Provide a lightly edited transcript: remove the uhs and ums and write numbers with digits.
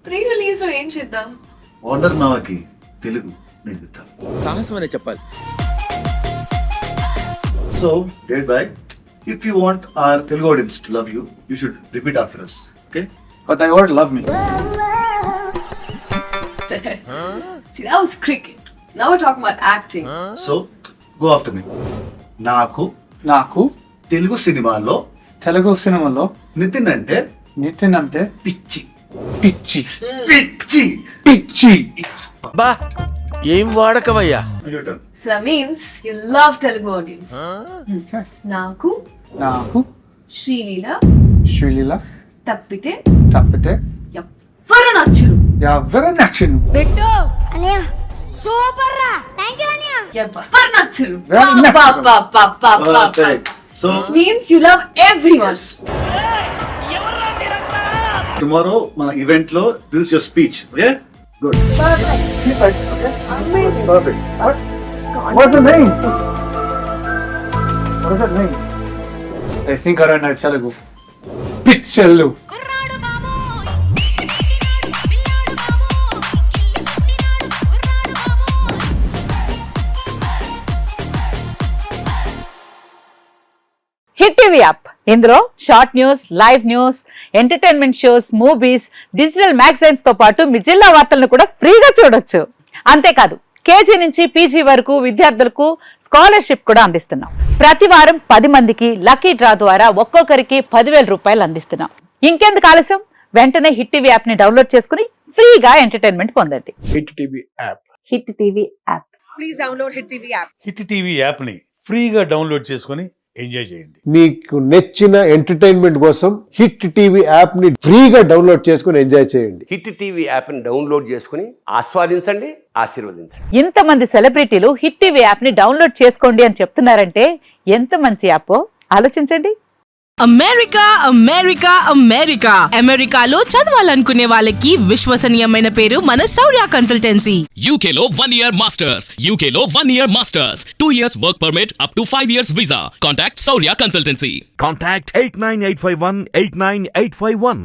Pre release లో ఏం చేద్దాం? ఆర్డర్ నావకి తెలుగు నేర్పుతాం. సాహసం అనే చెప్పాలి. So, David Bhai, if you want our Telugu audience to love you, you should repeat after us, okay? But they already love me. See, that was cricket. Now we're talking about acting. So, go after me. నాకు తెలుగు సినిమాలో తెలుగు సినిమాలో నితిన్ అంటే నితిన్ అంటే పిచ్చి. పిచ్చి పిచ్చి. పిచ్చి. బా ఏం వాడకవయ్యా. Your turn. So that means you love Telugu audience. నాకు నాకు శ్రీలీల శ్రీలీల తప్పితే తప్పితే ఎవ్వరు నచ్చరు. ఎవరు నచ్చను. పెట్టు అన్నయ్య సూపర్ రా థాంక్యూ అన్నయ్య ఎవ్వరు నచ్చరు. Very nice. Perfect. So, This means you love everyone. tomorrow మన event లో this is your speech, okay? Good. Perfect. Perfect. What's the name? What does that mean? I think I don't know Telugu. పిచ్చలు. కుర్రాడు బాబు పిల్లాడు బాబు కుర్రాడు బాబు. Hit TV app ఇందులో short news, live news, entertainment shows, movies, digital magazines తో పాటు మీ జిల్లా వార్తలను కూడా ఫ్రీగా చూడొచ్చు. అంతేకాదు కేజీ నుంచి పీజీ వరకు విద్యార్థులకు స్కాలర్షిప్ కూడా అందిస్తున్నాం. ప్రతి వారం 10 మందికి లక్కీ డ్రా ద్వారా ఒక్కొక్కరికి 10,000 రూపాయలు అందిస్తున్నాం. ఇంకెందుకు ఆలస్యం, వెంటనే హిట్ టీవీ యాప్ ని డౌన్లోడ్ చేసుకుని ఫ్రీగా ఎంటర్టైన్మెంట్ పొందండి. Hit TV app. Hit TV app. Please download hit TV app. Hit TV యాప్ని ఫ్రీగా డౌన్లోడ్ చేసుకొని ఎంజాయ్ చేయండి. మీకు నచ్చిన ఎంటర్టైన్మెంట్ కోసం హిట్ టీవీ యాప్ ని ఫ్రీగా డౌన్లోడ్ చేసుకుని ఎంజాయ్ చేయండి. హిట్ టీవీ యాప్ని డౌన్లోడ్ చేసుకుని ఆస్వాదించండి, ఆశీర్వదించండి. ఇంతమంది సెలబ్రిటీలు హిట్ టీవీ యాప్ ని డౌన్లోడ్ చేసుకోండి అని చెప్తున్నారంటే ఎంత మంచి యాప్ ఆలోచించండి. అమెరికా అమెరికా అమెరికా అమెరికాలో చదవాలనుకునే వాళ్ళకి విశ్వసనీయమైన పేరు మన శౌర్య కన్సల్టెన్సీ. UK లో 1 year masters. UK లో 1 year masters. 2 years work permit up to 5 years visa. Contact Saurya Consultancy. Contact 89851 89851.